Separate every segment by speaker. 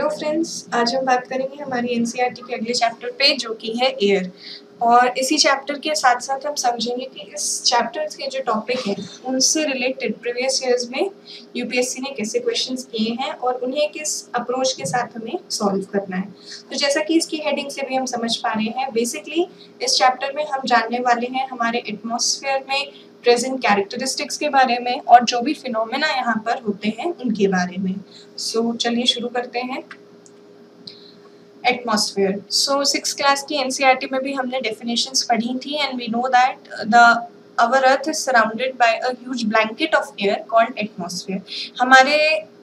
Speaker 1: Friends, आज हम बात करेंगे हमारी एनसीईआरटी के अगले चैप्टर पे जो कि है एयर। और इसी चैप्टर के साथ साथ हम समझेंगे कि इस चैप्टर के जो टॉपिक हैं उनसे रिलेटेड प्रीवियस ईयर्स में यूपीएससी ने कैसे क्वेश्चंस किए हैं और उन्हें किस अप्रोच के साथ हमें सॉल्व करना है। तो जैसा कि इसकी हेडिंग से भी हम समझ पा रहे हैं, बेसिकली इस चैप्टर में हम जानने वाले हैं हमारे एटमॉस्फेयर में प्रेजेंट कैरेक्टरिस्टिक्स के बारे में और जो भी फिनोमेना यहाँ पर होते हैं उनके बारे में। सो चलिए शुरू करते हैं। एटमॉस्फेयर, सो 6th क्लास की एनसीईआरटी में भी हमने डेफिनेशंस पढ़ी थी and we know that the our earth is surrounded by a huge blanket of air called atmosphere। हमारे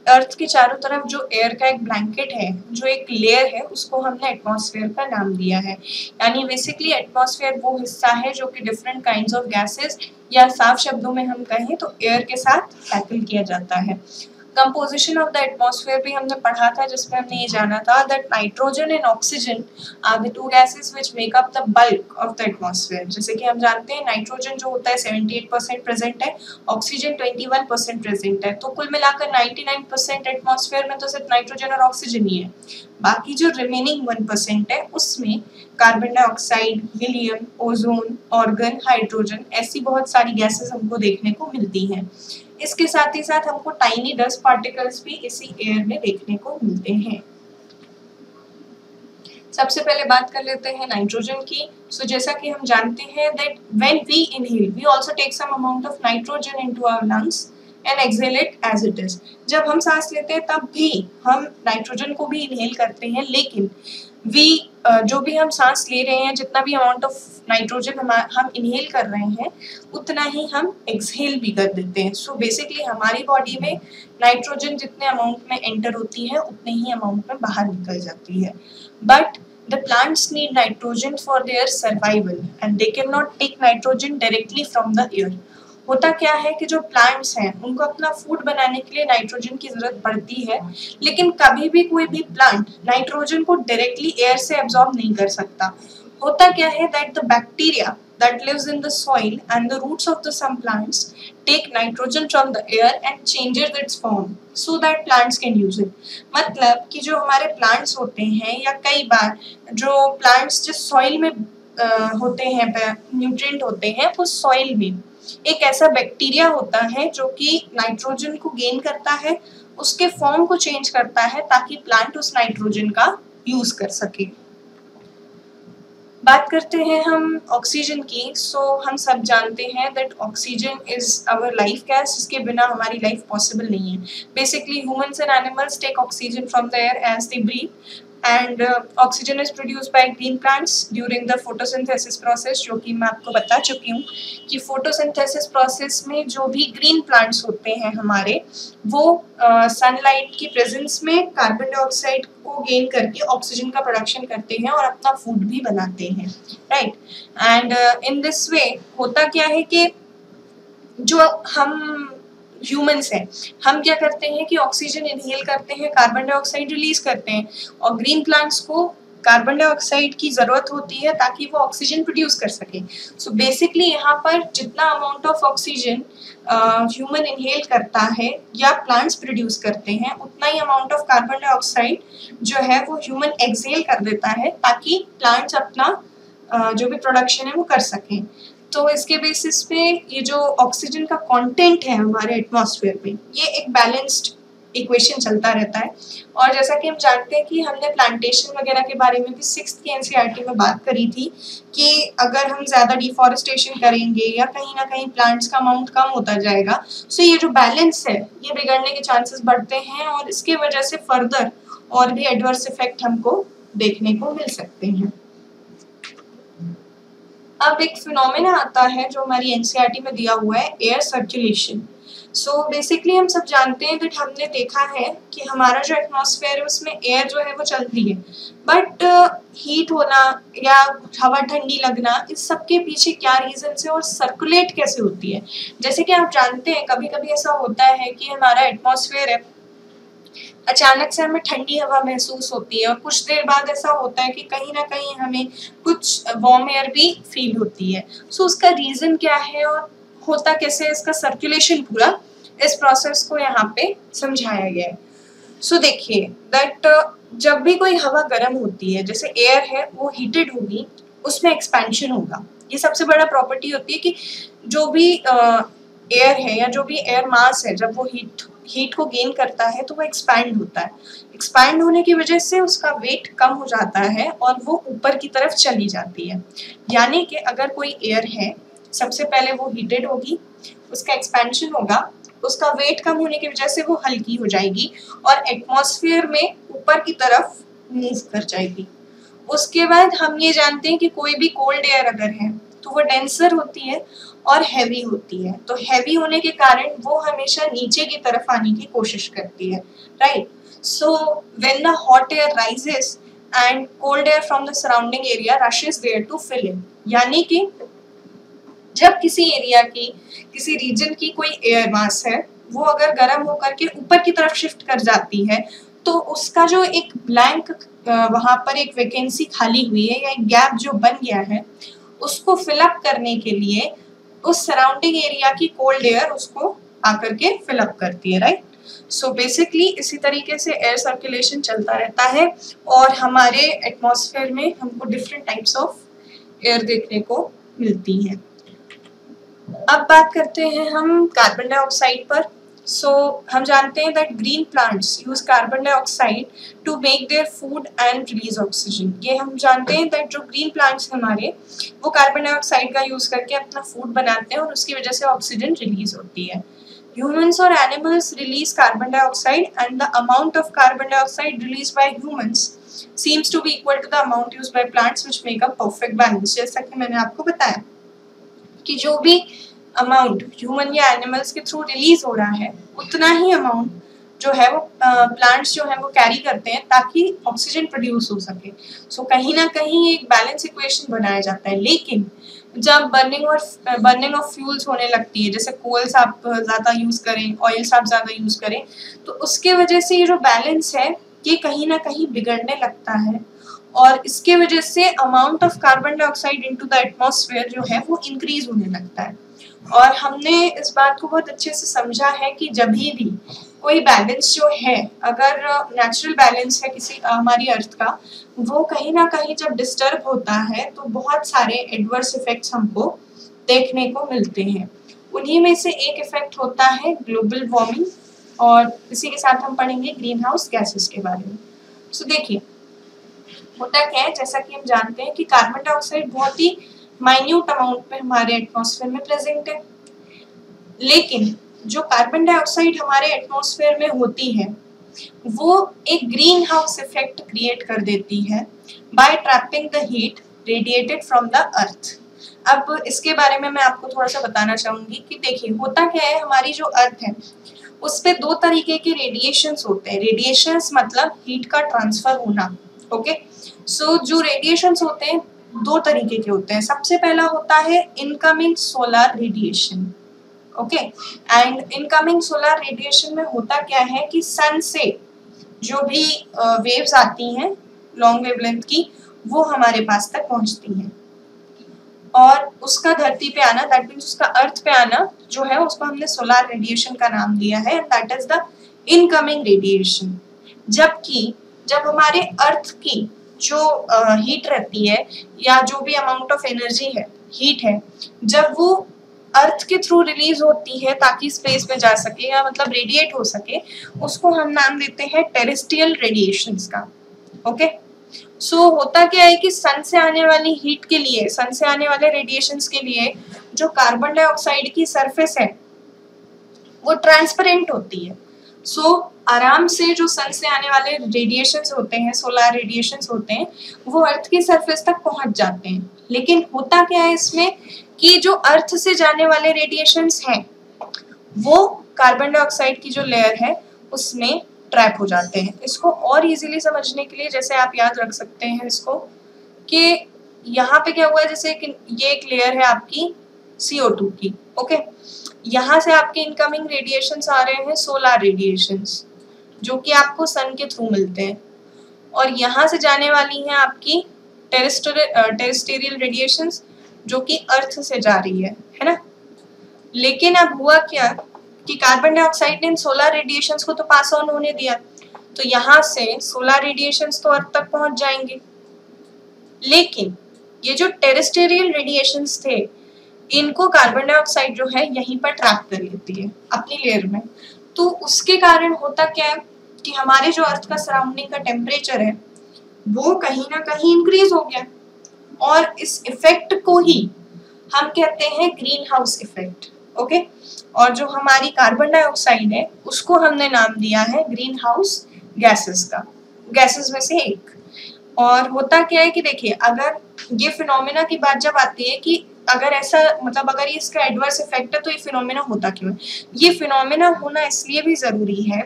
Speaker 1: अर्थ के चारों तरफ जो एयर का एक ब्लैंकेट है, जो एक लेयर है, उसको हमने एटमॉस्फेयर का नाम दिया है। यानी बेसिकली एटमॉस्फेयर वो हिस्सा है जो कि डिफरेंट काइंड्स ऑफ गैसेस या साफ शब्दों में हम कहें तो एयर के साथ टैकल किया जाता है। कंपोजिशन ऑफ द एटमॉस्फेयर भी हमने पढ़ा था, जिसमें हमने ये जाना था that nitrogen and oxygen are the two gases which make up the bulk of the atmosphere. जैसे कि हम जानते हैं नाइट्रोजन जो होता है 78% प्रेजेंट है, ऑक्सीजन 21% प्रेजेंट है, तो कुल मिलाकर 99% एटमॉस्फेयर में तो सिर्फ नाइट्रोजन और ऑक्सीजन ही है। बाकी जो रिमेनिंग 1% है उसमें carbon dioxide, helium, ozone, organ, hydrogen, ऐसी बहुत सारी गैसेस हमको देखने को मिलती हैं। इसके साथ ही साथ हमको टाइनी डस्ट पार्टिकल्स भी इसी एयर में देखने को मिलते हैं। सबसे पहले बात कर लेते हैं नाइट्रोजन की। सो जैसा कि हम जानते हैं that when we inhale we also take some amount of nitrogen into our lungs and exhale it as it is. जब हम सांस लेते हैं तब भी हम नाइट्रोजन को भी इनहेल करते हैं, लेकिन जो भी हम सांस ले रहे हैं, जितना भी अमाउंट ऑफ नाइट्रोजन हम इनहेल कर रहे हैं उतना ही हम एक्सहेल भी कर देते हैं। सो बेसिकली हमारी बॉडी में नाइट्रोजन जितने अमाउंट में एंटर होती है उतने ही अमाउंट में बाहर निकल जाती है। But the plants need nitrogen for their survival and they cannot take nitrogen directly from the air। होता क्या है कि जो प्लांट्स हैं उनको अपना फूड बनाने के लिए नाइट्रोजन की जरूरत पड़ती है, लेकिन कभी भी कोई भी प्लांट नाइट्रोजन को डायरेक्टली एयर से एब्जॉर्ब नहीं कर सकता। होता क्या है that the bacteria that lives in the soil and the roots of the some plants take nitrogen from the air and changes its form so that plants can use it। मतलब कि जो हमारे प्लांट्स होते हैं या कई बार जो plants जिस सॉइल में होते हैं, न्यूट्रिएंट होते हैं, उस सॉइल में एक ऐसा बैक्टीरिया होता है जो कि नाइट्रोजन को गेन करता है, उसके फॉर्म को चेंज करता है ताकि प्लांट उस नाइट्रोजन का यूज कर सके। बात करते हैं हम ऑक्सीजन की। सो हम सब जानते हैं that oxygen is our life gas, जिसके बिना हमारी लाइफ पॉसिबल नहीं है। Basically humans and animals take oxygen from the air as they breathe and oxygen is produced by green plants during the photosynthesis process, जो कि मैं आपको बता चुकी हूँ कि photosynthesis process में जो भी green plants होते हैं हमारे, वो सनलाइट की प्रेजेंस में कार्बन डाइऑक्साइड को गेन करके ऑक्सीजन का प्रोडक्शन करते हैं और अपना फूड भी बनाते हैं, right. And in this way होता क्या है कि जो हम ह्यूमंस हैं, हम क्या करते हैं कि ऑक्सीजन इनहेल करते हैं, कार्बन डाइऑक्साइड रिलीज करते हैं, और ग्रीन प्लांट्स को कार्बन डाइऑक्साइड की जरूरत होती है ताकि वो ऑक्सीजन प्रोड्यूस कर सके। सो बेसिकली यहाँ पर जितना amount of oxygen human inhale करता है या प्लांट्स प्रोड्यूस करते हैं, उतना ही अमाउंट ऑफ कार्बन डाइऑक्साइड जो है वो ह्यूमन एक्सहेल कर देता है ताकि प्लांट्स अपना जो भी प्रोडक्शन है वो कर सकें। तो इसके बेसिस पे ये जो ऑक्सीजन का कंटेंट है हमारे एटमॉस्फेयर में, ये एक बैलेंस्ड इक्वेशन चलता रहता है। और जैसा कि हम जानते हैं कि हमने प्लांटेशन वगैरह के बारे में भी 6th की एनसीईआरटी में बात करी थी कि अगर हम ज़्यादा डिफॉरेस्टेशन करेंगे या कहीं ना कहीं प्लांट्स का अमाउंट कम होता जाएगा, सो ये जो बैलेंस है ये बिगड़ने के चांसेस बढ़ते हैं और इसके वजह से फर्दर और भी एडवर्स इफेक्ट हमको देखने को मिल सकते हैं। अब एक फिनोमेना आता है जो हमारी एनसीईआरटी में दिया हुआ है, एयर सर्कुलेशन। सो बेसिकली हम सब जानते हैं दैट हमने देखा है कि हमारा जो एटमॉस्फेयर है उसमें एयर जो है वो चलती है, बट हीट होना या हवा ठंडी लगना, इस सब के पीछे क्या रीजन है और सर्कुलेट कैसे होती है। जैसे कि आप जानते हैं कभी कभी ऐसा होता है कि हमारा एटमॉस्फेयर है, अचानक से हमें ठंडी हवा महसूस होती है और कुछ देर बाद ऐसा होता है कि कहीं ना कहीं हमें कुछ वार्म एयर भी फील होती है। सो उसका रीज़न क्या है और होता कैसे है, इसका सर्कुलेशन पूरा इस प्रोसेस को यहाँ पे समझाया गया है। सो देखिए दैट जब भी कोई हवा गर्म होती है, जैसे एयर है वो हीटेड होगी, उसमें एक्सपेंशन होगा। ये सबसे बड़ा प्रॉपर्टी होती है कि जो भी एयर है या जो भी एयर मास है, जब वो हीट को गेन करता है तो वो एक्सपैंड होता है। एक्सपैंड होने की वजह से उसका वेट कम हो जाता है और वो ऊपर की तरफ चली जाती है। यानी कि अगर कोई एयर है, सबसे पहले वो हीटेड होगी, उसका एक्सपेंशन होगा, उसका वेट कम होने की वजह से वो हल्की हो जाएगी और एटमॉस्फेयर में ऊपर की तरफ मूव कर जाएगी। उसके बाद हम ये जानते हैं कि कोई भी कोल्ड एयर अगर है तो वो डेंसर होती है और हैवी होती है। तो हैवी होने के कारण वो हमेशा नीचे की तरफ आने की कोशिश करती है, right? So when the hot air rises and cold air from the surrounding area rushes there to fill in, यानी कि जब किसी एरिया की, किसी रीजन की कोई एयर मास है, वो अगर गर्म होकर के ऊपर की तरफ शिफ्ट कर जाती है तो उसका जो एक ब्लैंक वहां पर एक वैकेंसी खाली हुई है या एक गैप जो बन गया है, उसको फिलअप करने के लिए उस सराउंडिंग एरिया की कोल्ड एयर उसको आकर के फिलअप करती है, राइट? सो बेसिकली इसी तरीके से एयर सर्कुलेशन चलता रहता है और हमारे एटमॉस्फेयर में हमको डिफरेंट टाइप्स ऑफ एयर देखने को मिलती हैं। अब बात करते हैं हम कार्बन डाइऑक्साइड पर। हम जानते हैं that green plants use carbon dioxide to make their food and release oxygen. ये हम जानते हैं दैट जो ग्रीन प्लांट्स हमारे, वो कार्बन डाइऑक्साइड का यूज करके अपना फूड बनाते हैं और उसकी वजह से ऑक्सीजन रिलीज होती है। Humans or animals release carbon dioxide and the amount of carbon dioxide released by humans seems to be equal to the amount used by plants, which make a perfect balance। जैसा कि मैंने आपको बताया कि जो भी अमाउंट ह्यूमन या animals के थ्रू रिलीज हो रहा है, उतना ही अमाउंट जो है वो प्लांट्स जो है वो कैरी करते हैं ताकि ऑक्सीजन प्रोड्यूस हो सके। कहीं ना कहीं एक बैलेंस इक्वेशन बनाया जाता है। लेकिन जब बर्निंग ऑफ फ्यूल्स होने लगती है, जैसे कोल्स आप ज़्यादा यूज़ करें, ऑयल्स आप ज़्यादा यूज़ करें, तो उसके वजह से ये जो बैलेंस है ये कहीं ना कहीं बिगड़ने लगता है और इसके वजह से amount of carbon dioxide into the atmosphere जो है वो इंक्रीज होने लगता है। और हमने इस बात को बहुत अच्छे से समझा है कि जब भी कोई बैलेंस जो है, अगर नेचुरल बैलेंस है किसी हमारी अर्थ का, वो कहीं ना कहीं जब डिस्टर्ब होता है तो बहुत सारे एडवर्स इफेक्ट्स हमको देखने को मिलते हैं। उन्हीं में से एक इफेक्ट होता है ग्लोबल वार्मिंग और इसी के साथ हम पढ़ेंगे ग्रीन हाउस गैसेस के बारे में। देखिए होता क्या है, जैसा कि हम जानते हैं कि कार्बन डाइऑक्साइड बहुत ही माइन्यूट अमाउंट में हमारे एटमॉस्फेयर में प्रेजेंट है। लेकिन जो कार्बन डाइऑक्साइड हमारे एटमॉस्फेयर में होती है वो एक ग्रीन हाउस इफेक्ट क्रिएट कर देती है by trapping the heat radiated from the earth. अब इसके बारे में मैं आपको थोड़ा सा बताना चाहूंगी कि देखिए होता क्या है, हमारी जो अर्थ है उस पे दो तरीके के रेडिएशंस होते हैं। रेडिएशंस मतलब हीट का ट्रांसफर होना, ओके। जो रेडिएशंस होते हैं दो तरीके के होते हैं। सबसे पहला होता है incoming solar radiation, okay. And incoming solar radiation में होता क्या है कि सन से जो भी वेव्स आती हैं लॉन्ग वेवलेंथ की, वो हमारे पास तक पहुंचती हैं और उसका धरती पे आना, दैट मीन्स उसका अर्थ पे आना जो है उसको हमने सोलर रेडिएशन का नाम दिया है, and that is the incoming radiation. जबकि जब हमारे अर्थ की जो हीट रहती है या जो भी अमाउंट ऑफ एनर्जी है, हीट है, जब वो अर्थ के थ्रू रिलीज होती है ताकि स्पेस में जा सके या मतलब रेडिएट हो सके, उसको हम नाम देते हैं टेरेस्ट्रियल रेडिएशंस का, ओके। होता क्या है कि सन से आने वाली हीट के लिए, सन से आने वाले रेडिएशंस के लिए जो कार्बन डाइऑक्साइड की सरफेस है वो ट्रांसपेरेंट होती है। आराम से जो सन से आने वाले रेडिएशंस होते हैं, सोलर रेडिएशंस होते हैं, वो अर्थ की सरफेस तक पहुंच जाते हैं। लेकिन होता क्या है इसमें कि जो अर्थ से जाने वाले रेडिएशंस हैं वो कार्बन डाइऑक्साइड की जो लेयर है उसमें ट्रैप हो जाते हैं। इसको और इजीली समझने के लिए जैसे आप याद रख सकते हैं इसको कि यहाँ पे क्या हुआ है, जैसे कि ये एक लेयर है आपकी CO2 की, ओके। यहाँ से आपके इनकमिंग रेडिएशंस आ रहे हैं सोलर रेडिएशंस जो कि आपको सन के थ्रू मिलते हैं, और यहाँ से जाने वाली हैं आपकी टेरेस्ट्रियल रेडिएशंस जो कि अर्थ से जा रही है ना। लेकिन अब हुआ क्या कि कार्बन डाइऑक्साइड ने इन सोलर रेडिएशंस को तो पास ऑन होने दिया, तो यहाँ से सोलर रेडिएशंस तो अर्थ तक पहुंच जाएंगे, लेकिन ये जो टेरेस्टेरियल रेडिएशंस थे इनको कार्बन डाइऑक्साइड जो है यहीं पर ट्रैप कर लेती है अपनी लेयर में। तो उसके कारण होता क्या है कि हमारे जो अर्थ का सराउंडिंग का टेम्परेचर है वो कहीं ना कहीं इंक्रीज हो गया, और इस इफेक्ट को ही हम कहते हैं ग्रीन हाउस इफेक्ट। ओके, और जो हमारी कार्बन डाइऑक्साइड है उसको हमने नाम दिया है ग्रीन हाउस गैसेस का, गैसेस में से एक। और होता क्या है कि देखिए, अगर ये फिनोमेना की बात जब आती है कि अगर ऐसा मतलब अगर ये इसका एडवर्स इफेक्ट है तो ये फिनोमेना होता क्यों है? ये फिनोमेना होना इसलिए भी जरूरी है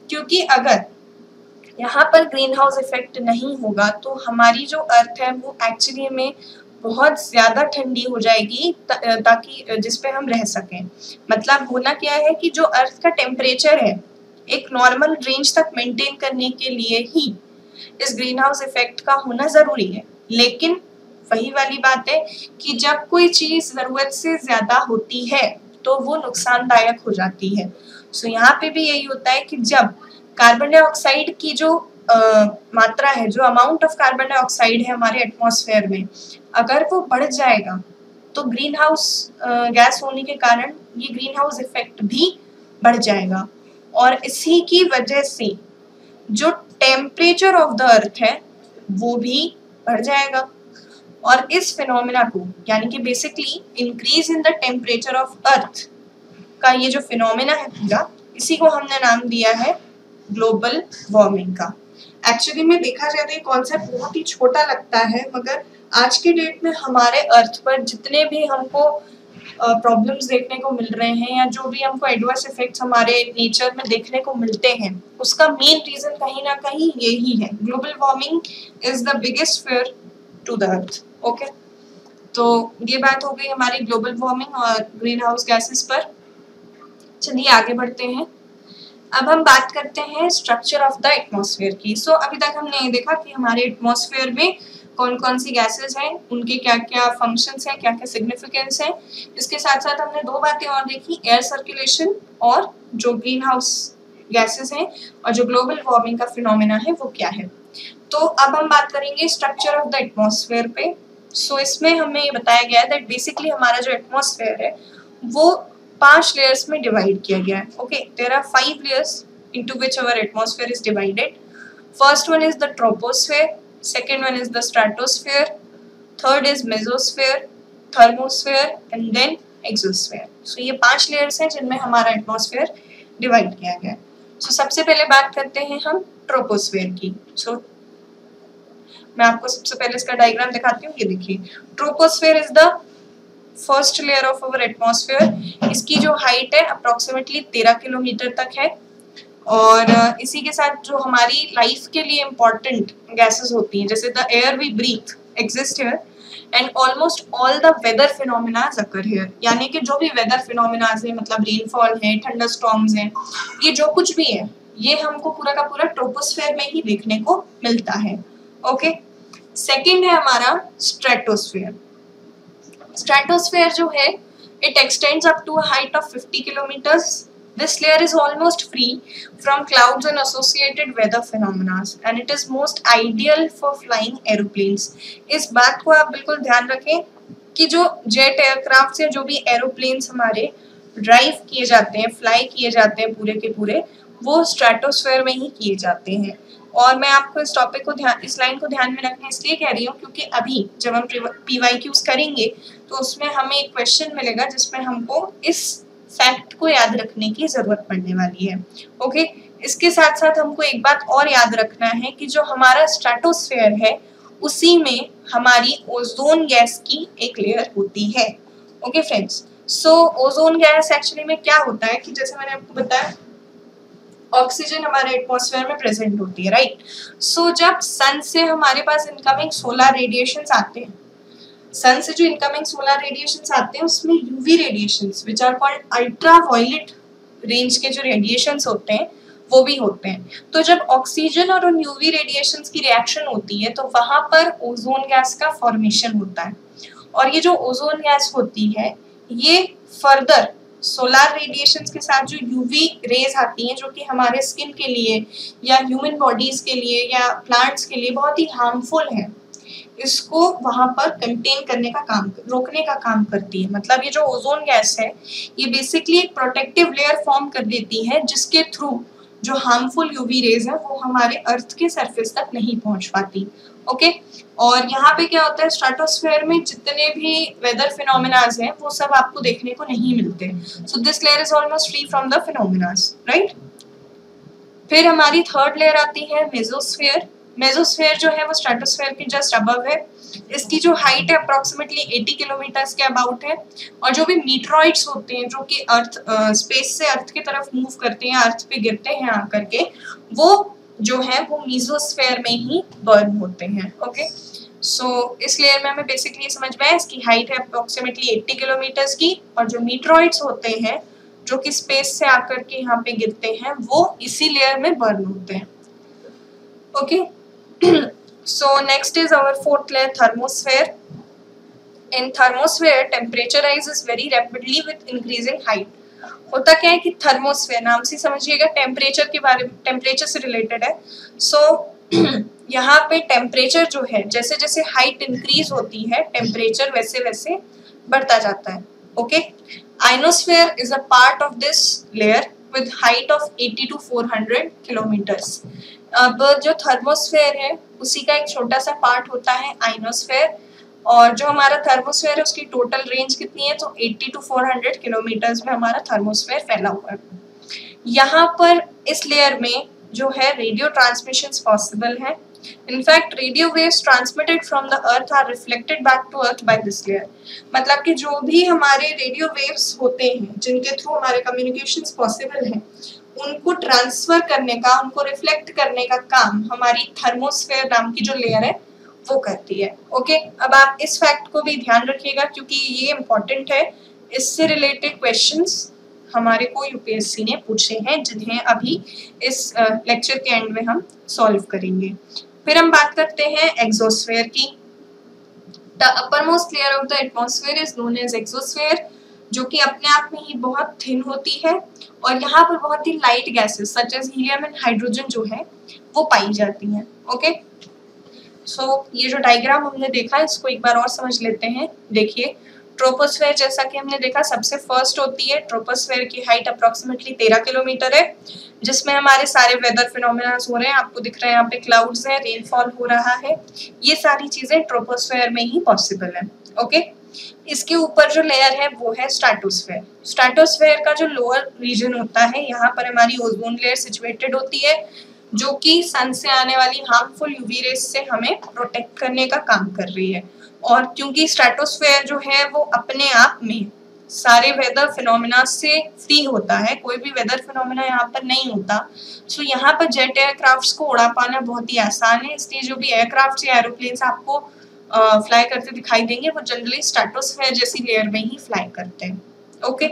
Speaker 1: क्योंकि अगर यहाँ पर ग्रीन हाउस इफेक्ट नहीं होगा तो हमारी जो अर्थ है वो एक्चुअली में बहुत ज्यादा ठंडी हो जाएगी ताकि जिस पे हम रह सकें। मतलब होना क्या है कि जो अर्थ का टेम्परेचर है एक नॉर्मल रेंज तक मेंटेन करने के लिए ही इस ग्रीन हाउस इफेक्ट का होना जरूरी है। लेकिन वही वाली बात है कि जब कोई चीज जरूरत से ज्यादा होती है तो वो नुकसानदायक हो जाती है। सो यहाँ पे भी यही होता है कि जब कार्बन डाइऑक्साइड की जो मात्रा है, जो अमाउंट ऑफ कार्बन डाइऑक्साइड है हमारे एटमॉस्फेयर में, अगर वो बढ़ जाएगा तो ग्रीन हाउस गैस होने के कारण ये ग्रीन हाउस इफेक्ट भी बढ़ जाएगा, और इसी की वजह से जो टेम्परेचर ऑफ द अर्थ है वो भी बढ़ जाएगा। और इस फिनोमेना को यानी कि basically increase in the temperature of earth का ये जो फिनोमेना है पूरा, इसी को हमने नाम दिया है ग्लोबल वार्मिंग का। एक्चुअली में देखा जाए तो ये कॉन्सेप्ट बहुत ही छोटा लगता है, मगर आज के डेट में हमारे अर्थ पर जितने भी हमको प्रॉब्लम्स देखने को मिल रहे हैं या जो भी हमको एडवर्स इफेक्ट्स हमारे नेचर में देखने को मिलते हैं, उसका मेन रीजन कहीं ना कहीं यही है। Global warming is the biggest fear to the earth. Okay, तो ये बात हो गई हमारी ग्लोबल वार्मिंग और ग्रीन हाउस गैसेस पर। चलिए आगे बढ़ते हैं। अब हम बात करते हैं स्ट्रक्चर ऑफ द एटमॉस्फेयर की। सो अभी तक हमने ये देखा कि हमारे एटमॉस्फेयर में कौन कौन सी गैसेस हैं, उनके क्या क्या फंक्शंस हैं, क्या क्या सिग्निफिकेंस हैं। इसके साथ साथ हमने दो बातें और देखी, एयर सर्कुलेशन और जो ग्रीन हाउस गैसेस हैं, और जो ग्लोबल वार्मिंग का फिनोमेना है वो क्या है। तो अब हम बात करेंगे स्ट्रक्चर ऑफ द एटमॉस्फेयर पे। सो इसमें हमें ये बताया गया है दैट बेसिकली हमारा जो एटमॉस्फेयर है वो 5 लेयर्स में डिवाइड किया गया है। Okay, there are 5 layers into which our atmosphere is divided. First one is the troposphere, second one is the stratosphere, third is mesosphere, thermosphere and then exosphere. So ये 5 layers हैं जिनमें हमारा atmosphere divide किया गया है। So सबसे पहले बात करते हैं हम ट्रोपोस्फेयर की। So मैं आपको सबसे पहले इसका डायग्राम दिखाती हूँ। ये देखिए, troposphere is the first layer of our atmosphere. इसकी जो हाइट है अप्रोक्सीमेटली 13 किलोमीटर तक है, और इसी के साथ जो हमारी लाइफ के लिए इम्पोर्टेंट गैसेस होती हैं, जैसे the air we breathe exist here and almost all the weather phenomenas occur here. यानी कि जो भी वेदर फिनोमेनाज है, मतलब रेनफॉल है, थंडर स्टॉर्म्स हैं, ये जो कुछ भी है ये हमको पूरा का पूरा ट्रोपोस्फेयर में ही देखने को मिलता है। ओके, सेकेंड है हमारा स्ट्रेटोस्फेयर। स्ट्रेटोस्फेयर जो है it extends up to a height of 50 kilometres. This layer is almost free from clouds and associated weather phenomena and it is most ideal for flying aeroplanes. इस बात को आप बिल्कुल ध्यान रखें कि जो जेट एयरक्राफ्ट या जो भी एरोप्लेन्स हमारे ड्राइव किए जाते हैं, फ्लाई किए जाते हैं पूरे के पूरे, वो स्ट्रेटोस्फेयर में ही किए जाते हैं। और मैं आपको इस टॉपिक को इस लाइन को ध्यान में रखना इसलिए कह रही हूँ क्योंकि अभी जब हम PYQs करेंगे तो उसमें हमें एक क्वेश्चन मिलेगा जिसमें हमको इस फैक्ट को याद रखने की जरूरत पड़ने वाली है। ओके, इसके साथ साथ हमको एक बात और याद रखना है कि जो हमारा स्ट्रेटोस्फेयर है उसी में हमारी ओजोन गैस की एक लेयर होती है। ओके फ्रेंड्स, सो ओजोन गैस एक्चुअली में क्या होता है कि जैसे मैंने आपको बताया ऑक्सीजन हमारे एटमॉस्फेयर में प्रेजेंट होती है, राइट। सो जब सन से हमारे पास इनकमिंग सोलर रेडिएशंस आते हैं, सन से जो इनकमिंग सोलर रेडिएशंस आते हैं उसमें UV radiations which are called ultra violet range के जो रेडिएशंस होते हैं वो भी होते हैं। तो जब ऑक्सीजन और उन यूवी रेडिएशंस की रिएक्शन होती है तो वहां पर ओजोन गैस का फॉर्मेशन होता है, और ये जो ओजोन गैस होती है ये फर्दर सोलार रेडिएशंस के साथ जो यूवी रेज आती हैं जो कि हमारे स्किन के लिए या ह्यूमन बॉडीज के लिए या प्लांट्स के लिए बहुत ही हार्मफुल है, इसको वहां पर कंटेन करने का काम, रोकने का काम करती है। मतलब ये जो ओजोन गैस है ये बेसिकली एक प्रोटेक्टिव लेयर फॉर्म कर देती है जिसके थ्रू जो हार्मफुल यूवी रेज है वो हमारे अर्थ के सरफेस तक नहीं पहुंच पाती। ओके, और यहाँ पे क्या होता है, स्ट्रेटोस्फेयर में जितने भी वेदर फिनोमेनाज हैं वो सब आपको देखने को नहीं मिलते। So this layer is almost free from the phenomenas, right. फिर हमारी थर्ड लेयर आती है मेसोस्फेयर। मेसोस्फेयर जो है वो स्ट्रेटोस्फेयर के जस्ट अबव है। इसकी जो हाइट है अप्रोक्सीमेटली 80 किलोमीटर्स के अबाउट है, और जो भी मीटरॉइड्स होते हैं जो कि अर्थ स्पेस से अर्थ की तरफ मूव करते हैं, अर्थ पे गिरते हैं आकर के, वो जो है वो मेसोस्फेयर में ही बर्न होते हैं। ओके, सो इस लेयर में हमें बेसिकली समझ में आया इसकी हाइट है अप्रोक्सीमेटली 80 किलोमीटर्स की, और जो मीटरॉइड्स होते हैं जो कि स्पेस से आकर के यहाँ पे गिरते हैं वो इसी लेयर में बर्न होते हैं। Okay, so next is our fourth layer, thermosphere. In thermosphere temperature rises very rapidly with increasing height. होता क्या है कि थर्मोस्फेयर नाम से समझिएगा, टेम्परेचर के बारे में, टेम्परेचर से रिलेटेड है। सो यहाँ पे टेम्परेचर जो है जैसे जैसे हाइट इंक्रीज होती है टेम्परेचर वैसे वैसे बढ़ता जाता है। Okay, ionosphere is a part of this layer with height of 80 to 400 kilometers. अब जो थर्मोस्फेयर है उसी का एक छोटा सा पार्ट होता है आइनोस्फेयर, और जो हमारा थर्मोस्फेयर है उसकी टोटल रेंज कितनी है, तो 80 to 400 किलोमीटर्स में हमारा थर्मोस्फेयर फैला हुआ है। यहाँ पर इस लेयर में जो है रेडियो ट्रांसमिशंस पॉसिबल है। In fact radio waves transmitted from the earth are reflected back to earth by this layer. मतलब कि जो भी हमारे रेडियो वेव्स होते हैं जिनके थ्रू हमारे कम्युनिकेशंस पॉसिबल हैं उनको ट्रांसफर करने का, उनको रिफ्लेक्ट करने का काम हमारी थर्मोस्फेयर नाम की जो लेयर है वो करती है। ओके, अब आप इस फैक्ट को भी ध्यान रखिएगा क्योंकि ये इम्पोर्टेंट है। इससे रिलेटेड क्वेश्चंस हमारे को यूपीएससी ने पूछे हैं जिन्हें अभी इस लेक्चर के एंड में हम सॉल्व करेंगे। फिर हम बात करते हैं एक्सोस्फेयर की। The uppermost layer of the atmosphere is known as exosphere, जो कि अपने आप में ही बहुत थिन होती है और यहाँ पर बहुत ही light gases such as helium and hydrogen जो है वो पाई जाती हैं। ओके, सो ये जो डायग्राम हमने देखा इसको एक बार और समझ लेते हैं। देखिए, ट्रोपोस्फेयर जैसा कि हमने देखा सबसे फर्स्ट होती है। ट्रोपोस्फेयर की हाइट अप्रोक्सीमेटली 13 किलोमीटर है, जिसमें हमारे सारे वेदर फिनोमेनास हो रहे हैं। आपको दिख रहा है यहाँ पे क्लाउड्स हैं, रेनफॉल हो रहा है, ये सारी चीजें ट्रोपोस्फेयर में ही पॉसिबल है। ओके, इसके ऊपर जो लेयर है वो है स्ट्रेटोस्फेयर। स्ट्रेटोस्फेयर का जो लोअर रीजन होता है यहाँ पर हमारी ओजोन लेयर सिचुएटेड होती है, जो कि सन से आने वाली हार्मफुल यूवी रेस से हमें प्रोटेक्ट करने का काम कर रही है। और क्योंकि स्ट्रेटोस्फेयर जो है वो अपने आप में सारे वेदर फिनोमेना से फ्री होता है, कोई भी वेदर फिनोमेना यहाँ पर नहीं होता। सो यहाँ पर जेट एयरक्राफ्ट्स को उड़ा पाना बहुत ही आसान है, इसलिए जो भी एयरक्राफ्ट या एरोप्लेन्स आपको फ्लाई करते दिखाई देंगे वो जनरली स्ट्रेटोस्फेयर जैसी लेयर में ही फ्लाई करते हैं। ओके,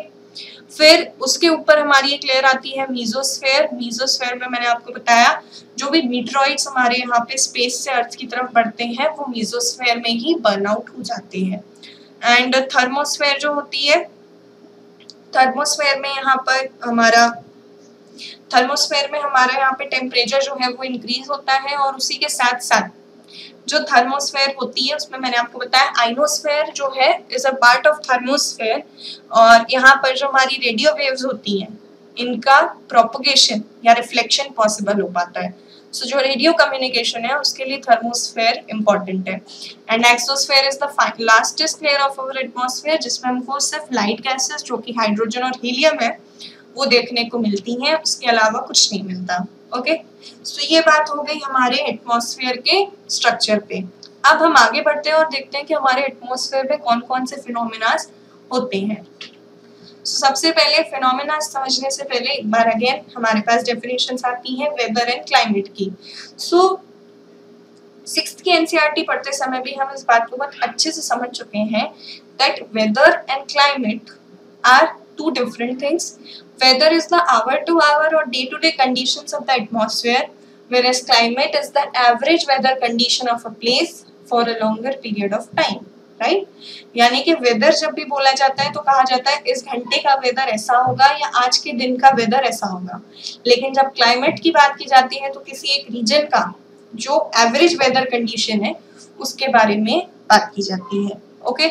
Speaker 1: फिर उसके ऊपर हमारी एक लेयर आती है मीजोस्फेयर। मीजोस्फेयर में मैंने आपको बताया जो भी मीटरॉइड्स हमारे यहाँ पे स्पेस से अर्थ की तरफ बढ़ते हैं वो मीजोस्फेयर में ही बर्न आउट हो जाते हैं। एंड थर्मोस्फेयर जो होती है, थर्मोस्फेयर में यहाँ पर हमारा यहाँ पे टेम्परेचर जो है वो इंक्रीज होता है, और उसी के साथ साथ जो थर्मोस्फेयर होती है उसमें मैंने आपको बताया आइनोस्फेयर जो है is a part of thermosphere, और यहाँ पर जो हमारी रेडियो वेव्स होती हैं इनका प्रोपगेशन या रिफ्लेक्शन पॉसिबल हो पाता है। सो जो रेडियो कम्युनिकेशन है उसके लिए थर्मोस्फेयर इंपॉर्टेंट है। And exosphere is the लास्टेस्ट layer of our atmosphere, जिसमें हमको सिर्फ लाइट गैसेस जो कि हाइड्रोजन और हीलियम है वो देखने को मिलती हैं, उसके अलावा कुछ नहीं मिलता। ओके, सो ये बात हो गई हमारे एटमॉस्फेयर के स्ट्रक्चर पे। अब हम आगे बढ़ते हैं और देखते हैं कि हमारे एटमॉस्फेयर में कौन कौन से फिनोमेनास होते हैं। सबसे पहले फिनोमेना समझने से पहले एक बार अगेन हमारे पास डेफिनेशंस आती हैं वेदर एंड क्लाइमेट की। सो 6th की एनसीईआरटी पढ़ते समय भी हम इस बात को बहुत अच्छे से समझ चुके हैं that weather and climate are two different things. Weather is the hour-to-hour or day-to-day conditions of the atmosphere, whereas climate is the average weather condition of a place for a longer period of time. Right. यानी कि weather जब भी बोला जाता है तो कहा जाता है इस घंटे का वेदर ऐसा होगा या आज के दिन का वेदर ऐसा होगा। लेकिन जब क्लाइमेट की बात की जाती है तो किसी एक रीजन का जो एवरेज वेदर कंडीशन है उसके बारे में बात की जाती है। Okay,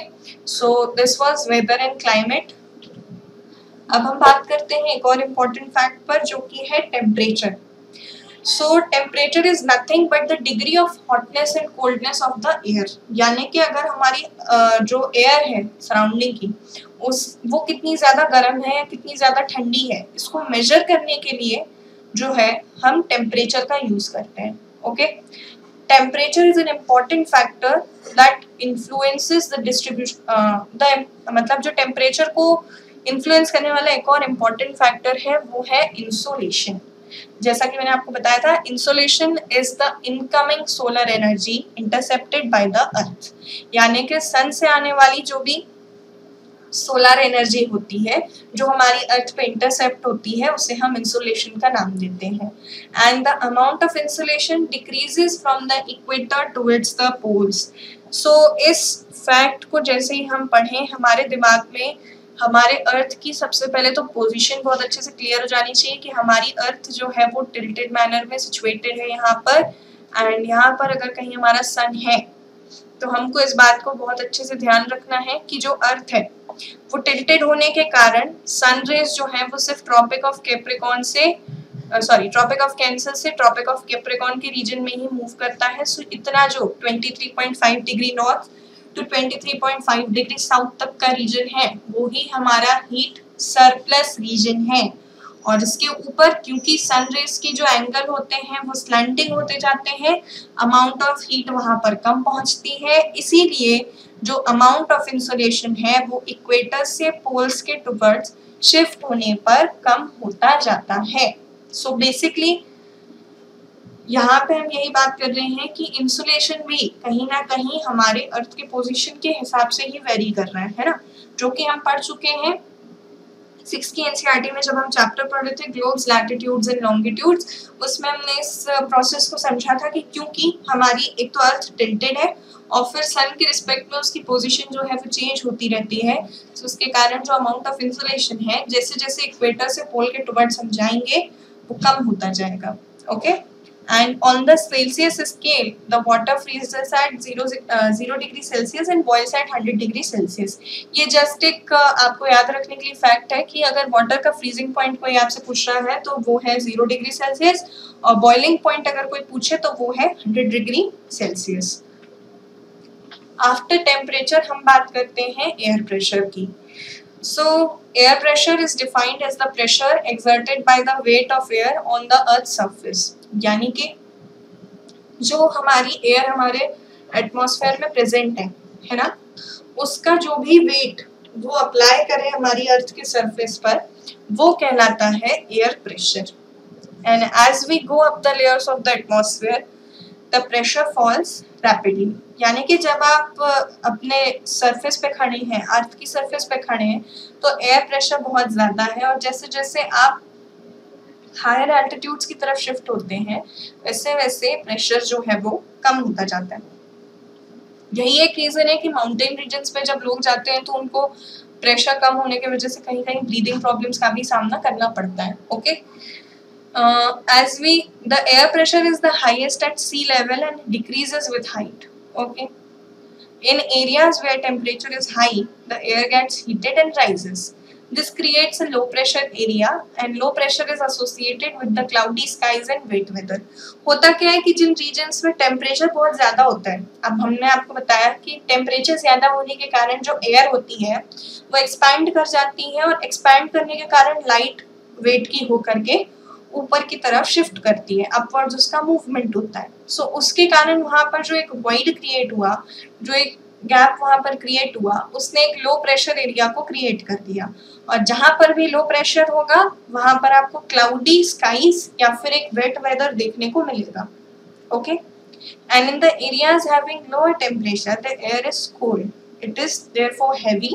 Speaker 1: so this was weather and climate. अब हम बात करते हैं एक और इम्पोर्टेंट फैक्ट पर जो कि है temperature. So temperature is nothing but the degree of hotness and coldness of the air. यानी कि अगर हमारी जो एयर है सराउंडिंग की वो कितनी ज्यादा गर्म है या कितनी ज्यादा ठंडी है, इसको मेजर करने के लिए जो है हम टेम्परेचर का यूज करते हैं। Okay, temperature is an important factor that influences the distribution मतलब जो टेम्परेचर को इन्फ्लुएंस करने वाला एक और इम्पॉर्टेंट फैक्टर है वो है इंसोलेशन। जैसा कि मैंने आपको बताया था, insolation is the incoming solar energy intercepted by the earth. यानी कि सन से आने वाली जो भी सोलर एनर्जी होती है जो हमारी अर्थ पे इंटरसेप्ट होती है उसे हम इंसोलेशन का नाम देते हैं। And the amount of insolation decreases from the equator towards the poles. So इस फैक्ट को जैसे ही हम पढ़ें हमारे दिमाग में हमारे अर्थ की सबसे पहले तो पोजीशन बहुत अच्छे से क्लियर हो जानी चाहिए कि हमारी अर्थ जो है वो टिल्टेड मैनर में सिचुएटेड है यहाँ पर। एंड यहाँ पर अगर कहीं हमारा सन है तो हमको इस बात को बहुत अच्छे से ध्यान रखना है कि जो अर्थ है वो टिल्टेड होने के कारण सन रेज जो है वो सिर्फ ट्रॉपिक ऑफ कैप्रिकॉर्न से ट्रॉपिक ऑफ कैंसर से ट्रॉपिक ऑफ कैप्रिकॉर्न के रीजन में ही मूव करता है। सो इतना जो 23.5 degree north to 23.5 degree south तक का रीजन है वो ही हमारा हीट सरप्लस रीजन है। और इसके ऊपर क्योंकि सन रेज के जो एंगल होते हैं वो स्लैंटिंग होते जाते हैं, अमाउंट ऑफ हीट वहां पर कम पहुंचती है, इसीलिए जो अमाउंट ऑफ इंसोलेशन है वो इक्वेटर से पोल्स के टुवर्ड्स शिफ्ट होने पर कम होता जाता है। सो बेसिकली यहाँ पे हम यही बात कर रहे हैं कि इंसुलेशन भी कहीं ना कहीं हमारे अर्थ के पोजीशन के हिसाब से ही वेरी कर रहा है ना, जो कि हम पढ़ चुके हैं 6 की एनसीईआरटी में जब हम चैप्टर पढ़ रहे थे ग्लोब्स, लैटिट्यूड्स एंड लॉन्गिट्यूड्स। उसमें हमने इस प्रोसेस को समझा था कि क्योंकि हमारी एक तो अर्थ टिल्टेड है और फिर सन के रिस्पेक्ट में उसकी पोजीशन जो है वो चेंज होती रहती है, तो उसके कारण जो अमाउंट ऑफ इंसुलेशन है जैसे जैसे इक्वेटर से पोल के टुवर्ड्स हम जाएंगे वो कम होता जाएगा। Okay, and on the Celsius scale the water freezes at 0 degree Celsius and boils at 100 degree Celsius। ये जस्ट एक आपको याद रखने के लिए फैक्ट है कि अगर वाटर का फ्रीजिंग पॉइंट कोई आपसे पूछ रहा है तो वो है 0 डिग्री सेल्सियस और बॉइलिंग पॉइंट अगर कोई पूछे तो वो है 100 डिग्री सेल्सियस। आफ्टर टेम्परेचर हम बात करते हैं एयर प्रेशर की। So air pressure is defined as the pressure exerted by the weight of air on the earth's surface। यानी कि जो हमारी एयर हमारे एटमॉस्फेयर में प्रेजेंट है ना, उसका जो भी वेट वो अप्लाई करे हमारी अर्थ के सरफेस पर वो कहलाता है air pressure. And as we go up the layers of the atmosphere the pressure falls rapidly. यानी कि जब आप अपने सरफेस पे खड़े हैं, अर्थ की सरफेस पे खड़े हैं, तो एयर प्रेशर बहुत ज़्यादा है और जैसे जैसे आप हायर एल्टीट्यूड्स की तरफ शिफ्ट होते हैं वैसे वैसे प्रेशर जो है वो कम होता जाता है। यही एक रीज़न है कि माउंटेन रीजन्स पे जब लोग जाते हैं तो उनको प्रेशर कम होने की वजह से कहीं कहीं ब्रीदिंग प्रॉब्लम्स का भी सामना करना पड़ता है। Okay, the air pressure is the highest at sea level and decreases with height। Okay, in areas where temperature is high the air gets heated and rises। This creates a low pressure area and low pressure is associated with the cloudy skies and wet weather। होता क्या है कि जिन regions में temperature बहुत ज़्यादा होता है, अब हमने आपको बताया कि टेम्परेचर ज़्यादा होने के कारण जो एयर होती है वो एक्सपैंड कर जाती है और एक्सपैंड करने के कारण लाइट वेट की होकर के ऊपर की तरफ शिफ्ट करती है, अपवर्ड्स उसका मूवमेंट होता है। सो उसके कारण वहाँ पर जो एक वॉइड क्रिएट हुआ, जो एक गैप वहाँ पर क्रिएट हुआ, उसने एक लो प्रेशर एरिया को क्रिएट कर दिया और जहाँ पर भी लो प्रेशर होगा वहाँ पर आपको क्लाउडी स्काईज या फिर एक वेट वेदर देखने को मिलेगा। Okay, and in the areas having lower temperature the air is cold, it is therefore heavy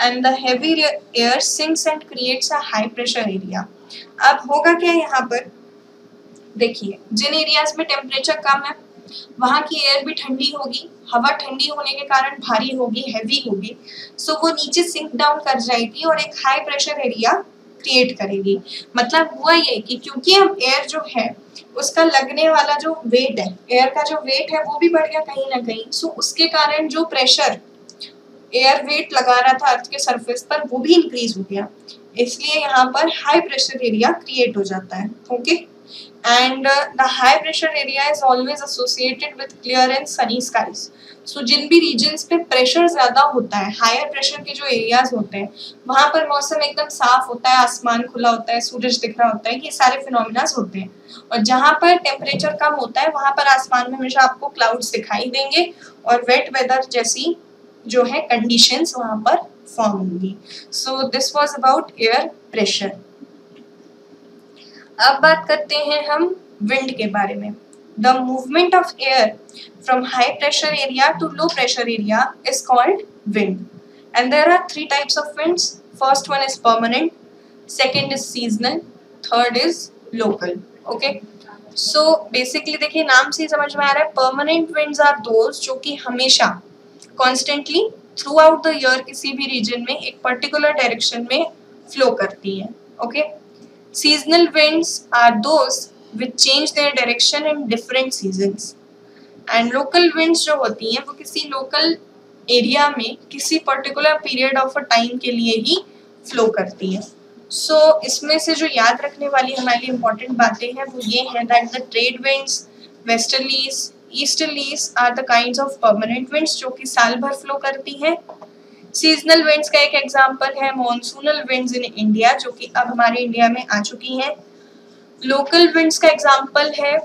Speaker 1: and the heavy air sinks and creates a high pressure area। अब होगा क्या यहाँ पर, देखिए जिन एरियाज में टेम्परेचर कम है वहाँ की एयर भी ठंडी होगी, हवा ठंडी होने के कारण भारी होगी, हैवी होगी, सो वो नीचे सिंक डाउन कर जाएगी और एक हाई प्रेशर एरिया क्रिएट करेगी। मतलब हुआ ये कि क्योंकि हम एयर जो है उसका लगने वाला जो वेट है, एयर का जो वेट है वो भी बढ़ गया कहीं ना कहीं, सो उसके कारण जो प्रेशर एयर वेट लगा रहा था अर्थ के सरफेस पर वो भी इंक्रीज हो गया, इसलिए यहाँ पर हाई प्रेशर एरिया क्रिएट हो जाता है। Okay, and the high pressure area is always associated with clear and sunny skies. So जिन भी रीजन्स पे प्रेशर ज्यादा होता है, हायर प्रेशर के जो एरियाज होते हैं वहां पर मौसम एकदम साफ होता है, आसमान खुला होता है, सूरज दिख रहा होता है, ये सारे फिनोमिनाज होते हैं। और जहाँ पर टेम्परेचर कम होता है वहां पर आसमान में हमेशा आपको क्लाउड्स दिखाई देंगे और वेट वेदर जैसी जो है कंडीशंस वहां पर फॉर्म होंगी। So this was about air pressure. अब बात करते हैं हम विंड के बारे में। The movement of air from high pressure area to low pressure area is called wind, and there are 3 types of winds. First one is permanent, second is seasonal, third is local. Okay, so basically देखिए नाम से ही समझ में आ रहा है, permanent winds are those जो कि हमेशा constantly through out the year किसी भी रीजन में एक पर्टिकुलर डायरेक्शन में फ्लो करती हैं। Okay, seasonal winds are those which change their direction in different seasons, and local winds जो होती हैं वो किसी लोकल एरिया में किसी particular period of a time के लिए ही फ्लो करती है। सो इसमें से जो याद रखने वाली हमारे लिए इम्पोर्टेंट बातें हैं वो ये है that the trade winds, westerlies, easterlies are the kinds of permanent winds जो कि साल भर फ्लो करती हैं। सीजनल विंड्स का एक एग्जांपल है मॉनसूनल विंड्स इन इंडिया जो कि अब हमारे इंडिया में आ चुकी हैं। लोकल विंड्स का एग्जांपल है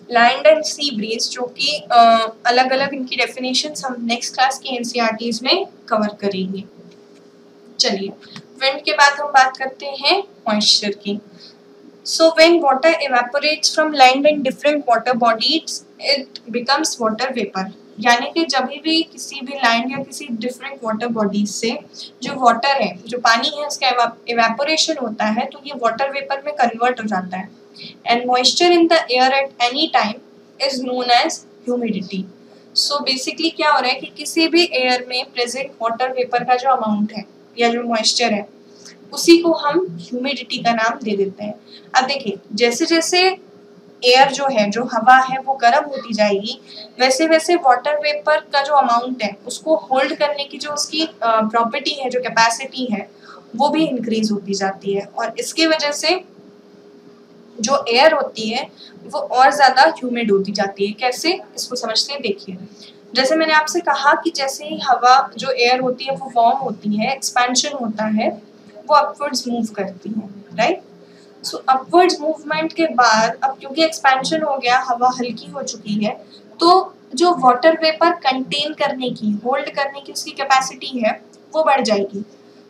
Speaker 1: लैंड एंड सी ब्रीज जो कि अलग अलग इनकी डेफिनेशंस हम नेक्स्ट क्लास की एनसीईआरटीज में कवर करेंगे। चलिए, विंड के बाद हम बात करते हैं मॉइस्चर की। So when water evaporates from land in different water bodies, it becomes water vapor. यानी कि जब भी किसी भी लैंड या किसी डिफरेंट वाटर बॉडीज से जो वाटर है, जो पानी है, उसका एवेपोरेशन होता है तो ये वाटर वेपर में कन्वर्ट हो जाता है। And moisture in the air at any time is known as humidity. So basically क्या हो रहा है कि किसी भी एयर में प्रेजेंट वाटर वेपर का जो अमाउंट है या जो मॉइस्चर है उसी को हम ह्यूमिडिटी का नाम दे देते हैं। अब देखिए, जैसे जैसे एयर जो है, जो हवा है वो गर्म होती जाएगी, वैसे वैसे वाटर वेपर का जो अमाउंट है उसको होल्ड करने की जो उसकी प्रॉपर्टी है, जो कैपेसिटी है, वो भी इंक्रीज होती जाती है। और इसकी वजह से जो एयर होती है वो और ज्यादा ह्यूमिड होती जाती है। कैसे, इसको समझते हैं। देखिए, जैसे मैंने आपसे कहा कि जैसे ही हवा जो एयर होती है वो वार्म होती है, एक्सपेंशन होता है, वो अपवर्ड्स मूव करती है, राइट। सो अपवर्ड्स मूवमेंट के बाद अब क्योंकि एक्सपेंशन हो गया, हवा हल्की हो चुकी है, तो जो वाटर वेपर कंटेन करने की, होल्ड करने की उसकी कैपेसिटी है वो बढ़ जाएगी।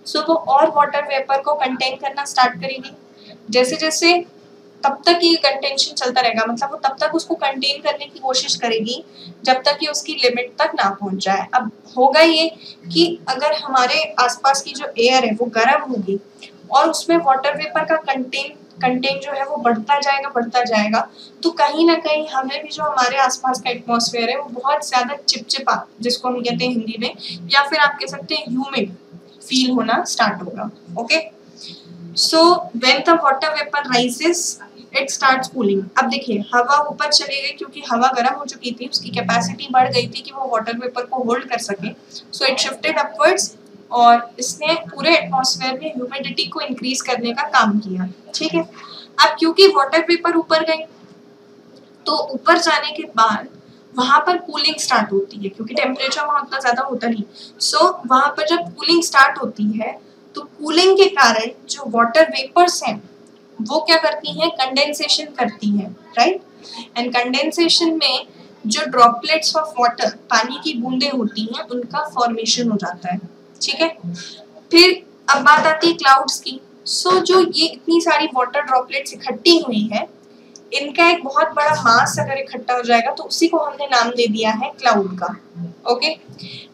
Speaker 1: सो वो और वाटर वेपर को कंटेन करना स्टार्ट करेगी। जैसे जैसे तब तक ये कंटेंशन चलता रहेगा, मतलब वो तब तक उसको कंटेन करने की कोशिश करेगी जब तक कि उसकी लिमिट तक ना पहुंच जाए। अब होगा ये कि अगर हमारे आसपास की जो एयर है वो गर्म होगी और उसमें वाटर वेपर का कंटेंट जो है वो बढ़ता जाएगा, तो कहीं ना कहीं हमें भी जो हमारे आसपास का एटमॉस्फेयर है वो बहुत ज्यादा चिपचिपा, जिसको हम कहते हैं हिंदी में, या फिर आप कह सकते हैं ह्यूमिड फील होना स्टार्ट होगा। Okay, so when the water vapour rises it starts cooling. अब देखिए, हवा ऊपर चली गई क्योंकि हवा गर्म हो चुकी थी, उसकी कैपेसिटी बढ़ गई थी कि वो वाटर वेपर को होल्ड कर सके। सो इट शिफ्टेड अपवर्ड्स और इसने पूरे एटमॉस्फेयर में ह्यूमिडिटी को इंक्रीज करने का काम किया। ठीक है, अब क्योंकि वाटर वेपर ऊपर गई तो ऊपर जाने के बाद वहां पर कूलिंग स्टार्ट होती है, क्योंकि टेम्परेचर वहां उतना ज्यादा होता नहीं। सो वहां पर जब कूलिंग स्टार्ट होती है तो कूलिंग के कारण जो वाटर वेपर्स हैं वो क्या करती हैं, कंडेंसेशन करती हैं, राइट। एंड कंडेंसेशन में जो ड्रॉपलेट्स ऑफ वाटर, पानी की बूंदें होती हैं, उनका फॉर्मेशन हो जाता है। ठीक है, फिर अब बात आती है क्लाउड्स की। सो जो ये इतनी सारी वाटर ड्रॉपलेट्स इकट्ठी हुई हैं, इनका एक बहुत बड़ा मास अगर इकट्ठा हो जाएगा तो उसी को हमने नाम दे दिया है क्लाउड का। Okay,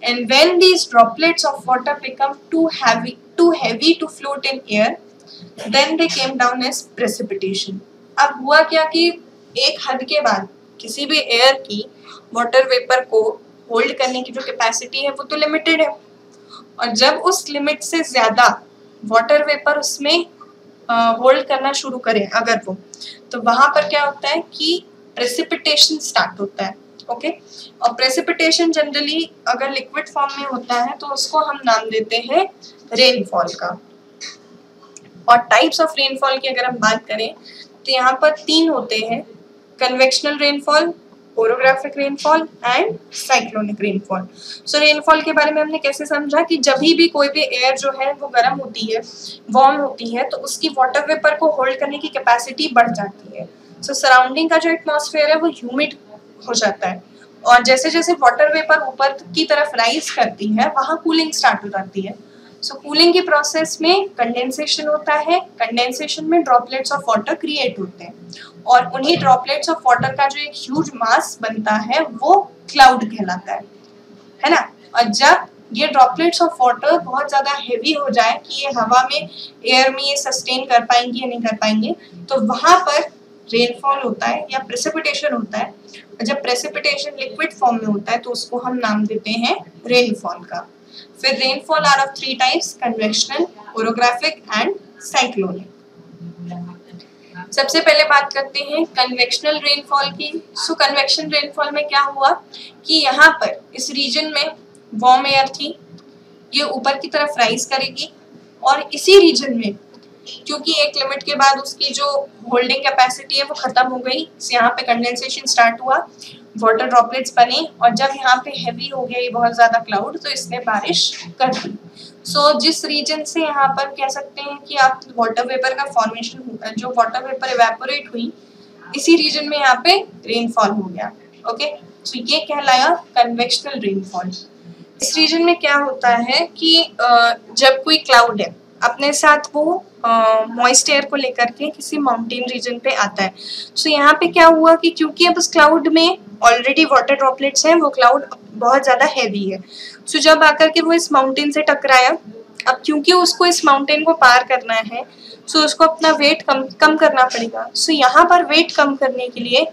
Speaker 1: and when these droplets of water become too heavy to float in air, then they came down as precipitation. अब हुआ क्या कि एक हद के बाद किसी भी एयर की वाटर वेपर को होल्ड करने की जो कैपेसिटी है वो तो लिमिटेड है, और जब उस लिमिट से ज़्यादा वाटर वेपर उसमें होल्ड करना शुरू करें अगर वो, तो वहाँ पर क्या होता है कि प्रेसिपिटेशन स्टार्ट होता है। ओके, और प्रेसिपिटेशन जनरली अगर लिक्विड फॉर्म में होता है तो उसको हम नाम देते हैं रेनफॉल का। और टाइप्स ऑफ रेनफॉल की अगर हम बात करें तो यहाँ पर 3 होते हैं, convectional rainfall, orographic rainfall and cyclonic rainfall. So rainfall के बारे में हमने कैसे समझा कि जब भी कोई भी एयर जो है वो गर्म होती है, वार्म होती है, तो उसकी वाटर वेपर को होल्ड करने की कैपेसिटी बढ़ जाती है। सो सराउंडिंग का जो एटमॉस्फेयर है वो ह्यूमिड हो जाता है, और जैसे जैसे वाटर वेपर ऊपर की तरफ राइज करती है वहाँ कूलिंग स्टार्ट हो जाती है। सो कूलिंग की प्रोसेस में कंडेंसेशन होता है, कंडेंसेशन में ड्रॉपलेट्स ऑफ वाटर क्रिएट होते हैं, और उन्हीं ड्रॉपलेट्स ऑफ वाटर का जो एक ह्यूज मास बनता है वो क्लाउड कहलाता है ना। और जब ये ड्रॉपलेट्स ऑफ वाटर बहुत ज़्यादा हेवी हो जाए कि ये हवा में, एयर में ये सस्टेन कर पाएंगे या नहीं कर पाएंगे, तो वहाँ पर रेनफॉल होता है या प्रेसिपिटेशन होता है। और जब प्रेसिपिटेशन लिक्विड फॉर्म में होता है तो उसको हम नाम देते हैं रेनफॉल का। फिर rainfall are of 3 types, convectional, orographic and cyclonic. सबसे पहले बात करते हैं कन्वेक्शनल रेनफॉल की। सो कन्वेक्शन रेनफॉल में क्या हुआ कि यहाँ पर इस रीजन में वार्म एयर थी, ये ऊपर की तरफ राइज करेगी, और इसी रीजन में क्योंकि एक लिमिट के बाद उसकी जो होल्डिंग कैपेसिटी है वो खत्म हो गई, यहाँ पे कंडेंसेशन स्टार्ट हुआ, वाटर ड्रॉपलेट्स बने, और जब यहाँ पे हैवी हो गया ये बहुत ज़्यादा क्लाउड, तो इसने बारिश कर दी। सो जिस रीजन से यहाँ पर कह सकते हैं कि आप वाटर वेपर का फॉर्मेशन, जो वाटर वेपर इवेपोरेट हुई, इसी रीजन में यहाँ पे रेनफॉल हो गया। ओके, सो ये कहलाया कन्वेक्शनल रेनफॉल। इस रीजन में क्या होता है कि जब कोई क्लाउड है अपने साथ वो मॉइस्ट एयर को लेकर के किसी माउंटेन रीजन पे आता है, सो यहाँ पे क्या हुआ कि क्योंकि अब उस क्लाउड में ऑलरेडी वाटर ड्रॉपलेट्स हैं, वो क्लाउड बहुत ज़्यादा हैवी है, सो जब आकर के वो इस माउंटेन से टकराया, अब क्योंकि उसको इस माउंटेन को पार करना है, सो उसको अपना वेट कम करना पड़ेगा। सो यहाँ पर वेट कम करने के लिए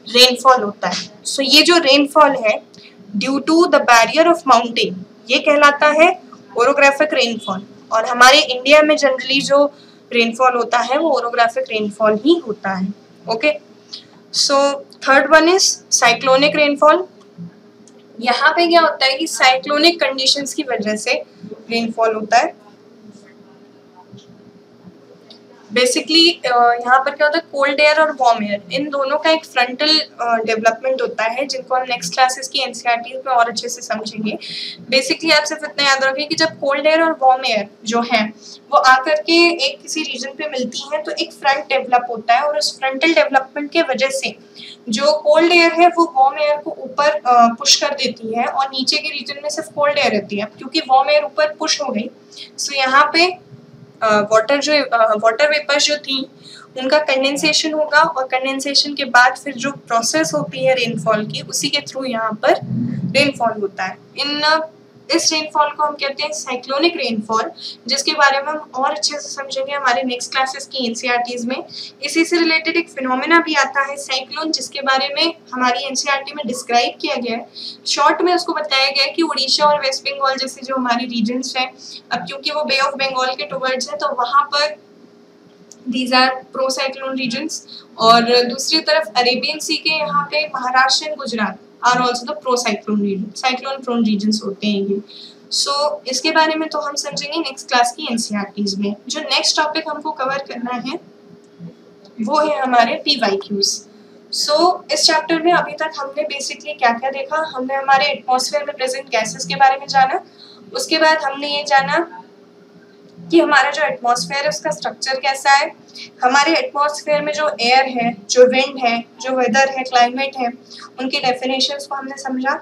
Speaker 1: रेनफॉल होता है। सो ये जो रेनफॉल है due to the barrier of mountain, ये कहलाता है ओरोग्राफिक रेनफॉल। और हमारे इंडिया में जनरली जो रेनफॉल होता है वो ओरोग्राफिक रेनफॉल ही होता है। Okay, so third one is cyclonic rainfall. यहाँ पे क्या होता है कि साइक्लोनिक कंडीशंस की वजह से रेनफॉल होता है। बेसिकली यहाँ पर क्या होता है, कोल्ड एयर और वार्म एयर, इन दोनों का एक फ्रंटल डेवलपमेंट होता है, जिनको हम नेक्स्ट क्लासेस की एनसीईआरटी में और अच्छे से समझेंगे। बेसिकली आप सिर्फ इतना याद रखिए कि जब कोल्ड एयर और वार्म एयर जो है वो आकर के एक किसी रीजन पे मिलती हैं तो एक फ्रंट डेवलप होता है, और उस फ्रंटल डेवलपमेंट के वजह से जो कोल्ड एयर है वो वार्म एयर को ऊपर पुश कर देती है, और नीचे के रीजन में सिर्फ कोल्ड एयर रहती है। क्योंकि वार्म एयर ऊपर पुश हो गई, सो यहाँ पे वाटर वेपर्स जो थी उनका कंडेंसेशन होगा, और कंडेंसेशन के बाद फिर जो प्रोसेस होती है रेनफॉल की, उसी के थ्रू यहाँ पर रेनफॉल होता है। इस रेनफॉल को हम कहते हैं साइक्लोनिक रेनफॉल, जिसके बारे में हम और अच्छे से समझेंगे हमारे नेक्स्ट क्लासेस की एनसीईआरटीज में। इसी से रिलेटेड एक फिनोमेना भी आता है साइक्लोन, जिसके बारे में हमारी एनसीईआरटी में डिस्क्राइब किया गया है। शॉर्ट में उसको बताया गया है कि उड़ीसा और वेस्ट बंगाल जैसे जो हमारी रीजन्स हैं, अब क्योंकि वो बे ऑफ बंगाल के टुवर्ड्स हैं, तो वहाँ पर these are pro cyclone regions, और दूसरी तरफ अरेबियन सी के यहाँ पे Maharashtra and Gujarat are also the pro cyclone region, cyclone prone regions होते हैं ये। सो इसके बारे में तो हम समझेंगे नेक्स्ट क्लास की एनसीईआरटीज में। जो नेक्स्ट टॉपिक हमको कवर करना है वो है हमारे पीवाईक्यूज। सो इस चैप्टर में अभी तक हमने बेसिकली क्या क्या देखा, हमने हमारे एटमॉस्फेयर में प्रेजेंट गैसेस के बारे में जाना, उसके बाद हमने ये जाना कि हमारा जो एटमॉस्फेयर है उसका स्ट्रक्चर कैसा है, हमारे एटमॉस्फेयर में जो एयर है, जो विंड है, जो वेदर है, क्लाइमेट है, उनके डेफिनेशंस को हमने समझा।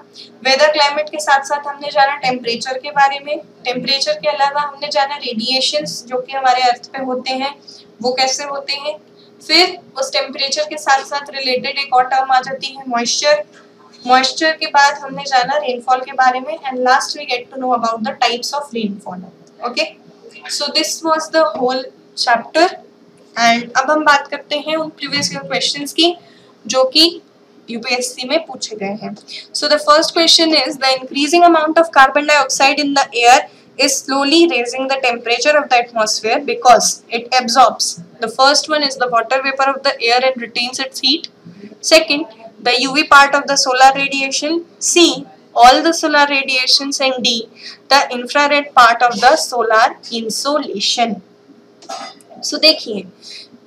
Speaker 1: वेदर क्लाइमेट के साथ साथ हमने जाना टेम्परेचर के बारे में। टेम्परेचर के अलावा हमने जाना रेडिएशंस जो कि हमारे अर्थ पे होते हैं वो कैसे होते हैं। फिर उस टेम्परेचर के साथ साथ रिलेटेड एक और टर्म आ जाती है मॉइस्चर। मॉइस्चर के बाद हमने जाना रेनफॉल के बारे में, and last we get to know about the types of rainfall. Okay, so this was the whole chapter, and अब हम बात करते हैं उन प्रीवियस ईयर क्वेश्चंस की जो कि यूपीएससी में पूछे गए हैं। So the first question is the increasing amount of carbon dioxide in the air is slowly raising the temperature of the atmosphere because it absorbs. The first one is the water vapor of the air and retains its heat. Second, the UV part of the solar radiation. C, all the solar radiations. And D, the infrared part of the solar insolation. So देखिए,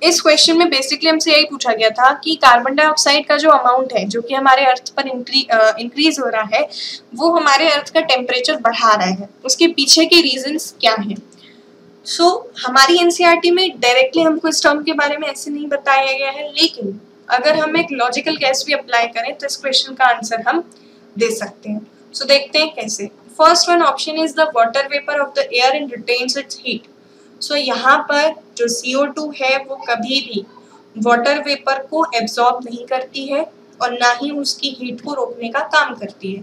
Speaker 1: इस question में basically हमसे यही पूछा गया था कि carbon dioxide का जो अमाउंट है जो कि हमारे अर्थ पर इंक्रीज हो रहा है वो हमारे अर्थ का टेम्परेचर बढ़ा रहा है, उसके पीछे के रीजंस क्या हैं। सो हमारी एनसीईआरटी में डायरेक्टली हमको इस टर्म के बारे में ऐसे नहीं बताया गया है, लेकिन अगर हम एक लॉजिकल गेस भी अप्लाई करें तो इस क्वेश्चन का आंसर हम दे सकते हैं। सो देखते हैं कैसे। First one option is the water vapour of the air and retains its heat. So यहाँ पर जो CO2 है वो कभी भी वाटर वेपर को एब्जॉर्ब नहीं करती है और ना ही उसकी हीट को रोकने का काम करती है।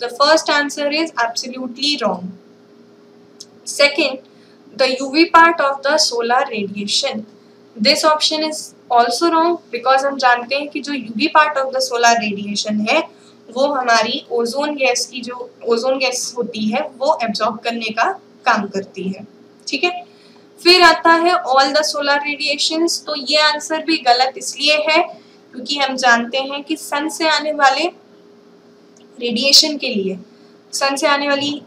Speaker 1: The first answer is absolutely wrong. Second, the UV part of the solar radiation, this option is also wrong because हम जानते हैं कि जो UV part of the solar radiation है वो हमारी ओजोन गैस की जो ओजोन गैस होती है वो एब्जॉर्ब करने का काम करती है। ठीक है, फिर आता है ऑल द सोलर रेडिएशंस। तो ये आंसर भी गलत इसलिए है क्योंकि हम जानते हैं कि सन से आने वाले रेडिएशन के लिए, सन से आने वाली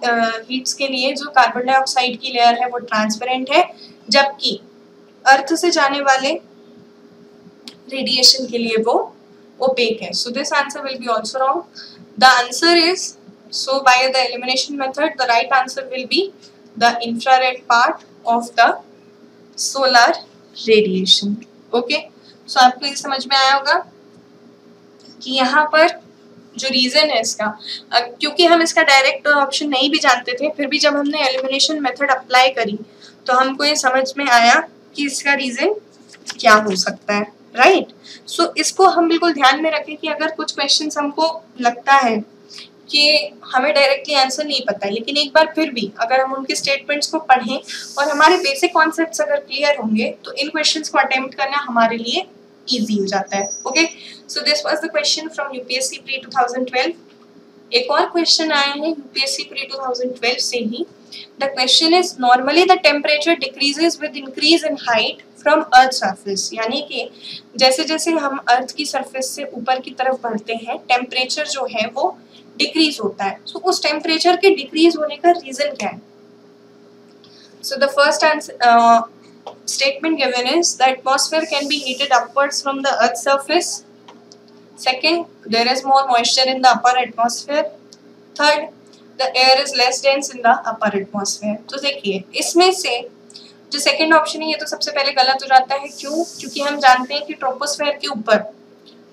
Speaker 1: हीट्स के लिए जो कार्बन डाइऑक्साइड की लेयर है वो ट्रांसपेरेंट है, जबकि अर्थ से जाने वाले रेडिएशन के लिए वो ओपेक है। So this answer will B also wrong. The answer is, so by the elimination method the right answer will be the infrared part of the solar radiation. Okay, so आपको ये समझ में आया होगा कि यहाँ पर जो रीजन है इसका, क्योंकि हम इसका डायरेक्ट ऑप्शन नहीं भी जानते थे, फिर भी जब हमने एलिमिनेशन मेथड अप्लाई करी तो हमको ये समझ में आया कि इसका रीजन क्या हो सकता है। राइट, सो इसको हम बिल्कुल ध्यान में रखें कि अगर कुछ क्वेश्चंस हमको लगता है कि हमें डायरेक्टली आंसर नहीं पता है, लेकिन एक बार फिर भी अगर हम उनके स्टेटमेंट्स को पढ़ें और हमारे बेसिक कॉन्सेप्ट्स अगर क्लियर होंगे तो इन क्वेश्चंस को अटेम्प्ट करना हमारे लिए इजी हो जाता है। Okay, so this was the question from UPSC pre 2012। एक और क्वेश्चन आया है यूपीएससी प्री 2012 से ही। The question is normally the temperature decreases with increase in height from earth surface, यानी कि जैसे जैसे हम अर्थ की सरफेस से ऊपर की तरफ बढ़ते हैं टेम्परेचर जो है वो डिक्रीज होता है। सो उस टेम्परेचर के डिक्रीज होने का रीजन क्या है? So the first answer statement given is the atmosphere can be heated upwards from the earth's surface. Second, there is more moisture in the upper atmosphere. Third, the air is less dense in the upper atmosphere. तो देखिए इसमें से जो second option है ये तो सबसे पहले गलत हो जाता है। क्यों? क्योंकि हम जानते हैं कि ट्रोपोस्फेयर के ऊपर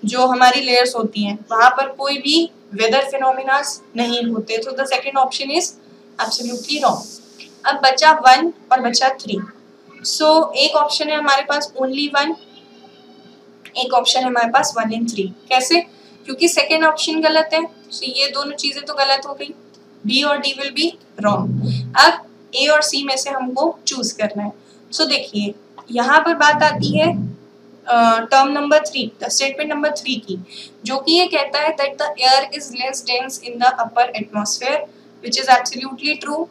Speaker 1: जो हमारी लेयर्स होती हैं वहां पर कोई भी वेदर फिनोमिनास नहीं होते, तो the second option is absolutely wrong. अब बचा 1 और बचा 3। सो एक ऑप्शन है हमारे पास ओनली 1, एक ऑप्शन है हमारे पास 1 and 3। कैसे? क्योंकि सेकेंड ऑप्शन गलत है, सो ये दोनों चीजें तो गलत हो गई, बी और डी विल बी रॉन्ग। अब ए और सी में से हमको चूज करना है। सो देखिए यहाँ पर बात आती है term number 3, the statement number 3 की, जो कि ये कहता है that the air is less dense in the upper atmosphere, which is absolutely true,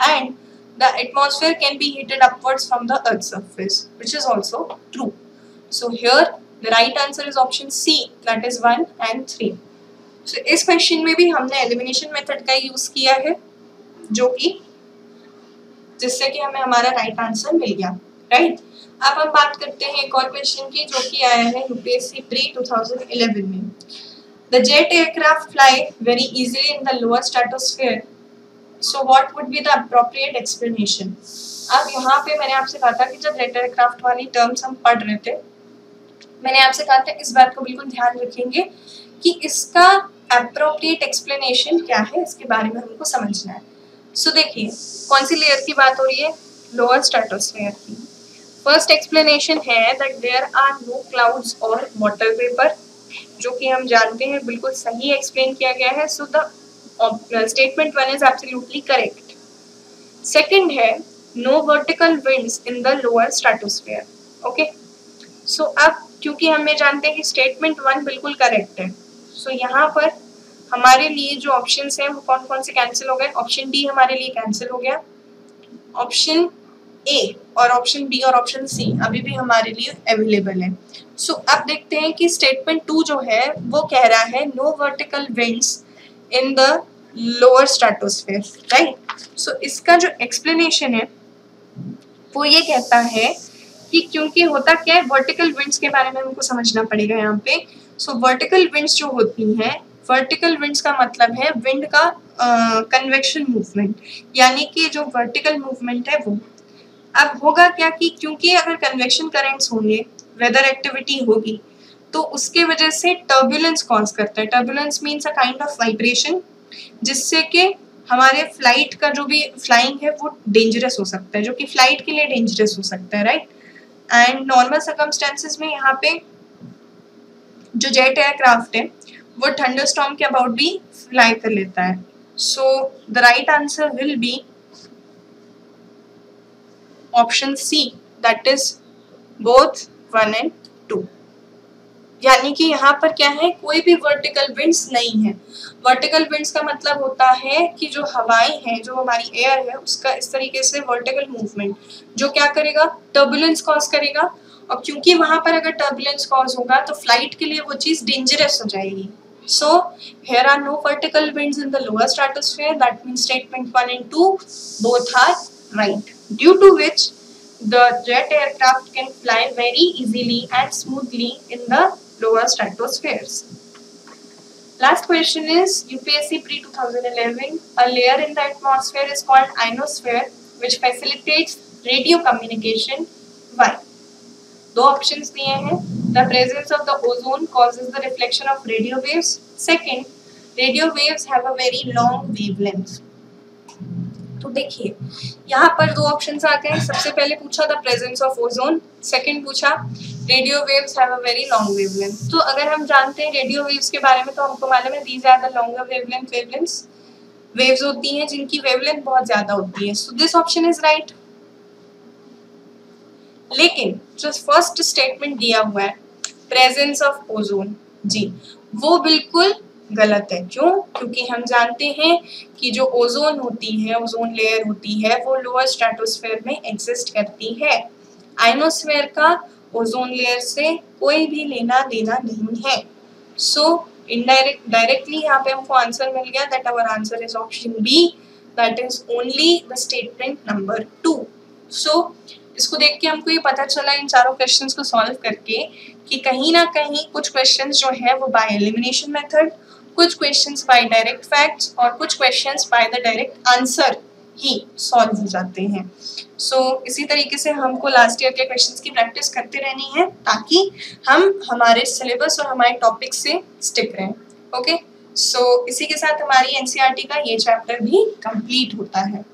Speaker 1: and the atmosphere can be heated upwards from the earth's surface, which is also true. So here the right answer is option C, that is 1 and 3. So इस question में भी हमने elimination method का use किया है, जो कि जिससे कि हमें हमारा राइट आंसर मिल गया। राइट, अब हम बात करते हैं एक और क्वेश्चन की जो कि आया है यूपीएससी प्री 2011 में। The jet aircraft fly very easily in the lower stratosphere. So what would be the appropriate explanation? अब यहाँ पे मैंने आपसे कहा था कि जब जेट एयरक्राफ्ट वाली टर्म्स हम पढ़ रहे थे, मैंने आपसे कहा था इस बात को बिल्कुल ध्यान रखेंगे कि इसका appropriate explanation क्या है, इसके बारे में हमको समझना है। So देखिए कौन सी लेयर की बात हो रही है? लोअर स्ट्रेटोस्फेयर की। फर्स्ट एक्सप्लेनेशन है that there are no clouds or water vapor, जो कि हम जानते हैं बिल्कुल सही एक्सप्लेन किया गया है। So the statement 1 is absolutely correct. Second है no vertical winds in the lower stratosphere. Okay, so अब क्योंकि हमें जानते हैं कि statement 1 बिल्कुल करेक्ट है, सो यहाँ पर हमारे लिए जो ऑप्शंस हैं वो कौन कौन से कैंसिल हो गए? ऑप्शन डी हमारे लिए कैंसिल हो गया, ऑप्शन ए और ऑप्शन बी और ऑप्शन सी अभी भी हमारे लिए अवेलेबल है। सो अब देखते हैं कि स्टेटमेंट 2 जो है वो कह रहा है no vertical winds in the lower stratosphere, right. So इसका जो एक्सप्लेनेशन है वो ये कहता है कि क्योंकि होता क्या है, वर्टिकल विंड्स के बारे में हमको समझना पड़ेगा यहाँ पे। सो वर्टिकल विंड्स जो होती हैं, वर्टिकल विंड्स का मतलब है विंड का कन्वेक्शन मूवमेंट, यानी कि जो वर्टिकल मूवमेंट है वो। अब होगा क्या कि क्योंकि अगर कन्वेक्शन करंट्स होंगे, वेदर एक्टिविटी होगी, तो उसके वजह से टर्बुलेंस कॉज करता है। Turbulence means a kind of vibration, जिससे कि हमारे फ्लाइट का जो भी फ्लाइंग है वो डेंजरस हो सकता है, जो कि फ्लाइट के लिए डेंजरस हो सकता है, राइट। एंड नॉर्मल सर्कमस्टेंसेस में यहाँ पे जो जेट एयरक्राफ्ट है वो थंडरस्टॉर्म के अबाउट भी फ्लाई कर लेता है। So the right answer will be option C, that is both 1 and 2। यानी कि यहाँ पर क्या है, कोई भी वर्टिकल विंड्स नहीं है। वर्टिकल विंड्स का मतलब होता है कि जो हवाएं हैं, जो हमारी एयर है, उसका इस तरीके से वर्टिकल मूवमेंट जो क्या करेगा, टर्बुलेंस कॉज करेगा। और क्योंकि वहां पर अगर टर्बुलेंस कॉज होगा तो फ्लाइट के लिए वो चीज डेंजरस हो जाएगी। So here are no vertical winds in the lower stratosphere, that means statement 1 and 2 both are right, due to which the jet aircraft can fly very easily and smoothly in the lower stratospheres. Last question is UPSC pre-2011. A layer in the atmosphere is called ionosphere, which facilitates radio communication. Why? दो options दिए हैं. The presence of the ozone causes the reflection of radio waves. Second, radio waves have a very long wavelength. तो देखिए यहाँ पर दो options आ गए। सबसे पहले पूछा the presence of ozone, second पूछा radio waves have a very long wavelength. तो अगर हम जानते हैं रेडियो वेव्स के बारे में तो हमको मालूम है these are the longer wavelengths, waves होती हैं जिनकी वेवलेंथ बहुत ज्यादा होती है। So this option is right. लेकिन जो फर्स्ट स्टेटमेंट दिया हुआ है प्रेजेंस ऑफ ओजोन, जी वो बिल्कुल गलत है। क्यों? क्योंकि हम जानते हैं कि जो ओजोन होती है, ओजोन लेयर होती है, वो लोअर स्ट्रेटोस्फेयर में एग्जिस्ट करती है। आयनोस्फेयर का ओजोन लेयर से कोई भी लेना देना नहीं है। सो डायरेक्टली यहाँ पे हमको आंसर मिल गया, that our answer is option B, that is only the statement number 2। सो इसको देख के हमको ये पता चला इन चारों क्वेश्चंस को सॉल्व करके कि कहीं ना कहीं कुछ क्वेश्चंस जो है वो बाय एलिमिनेशन मेथड, कुछ क्वेश्चंस बाय डायरेक्ट फैक्ट्स और कुछ questions by the direct answer he solve हो जाते हैं। सो इसी तरीके से हमको लास्ट ईयर के क्वेश्चंस की प्रैक्टिस करते रहनी है ताकि हम हमारे सिलेबस और हमारे टॉपिक से स्टिक रहें। ओके, सो इसी के साथ हमारी एनसीईआरटी का ये चैप्टर भी कंप्लीट होता है।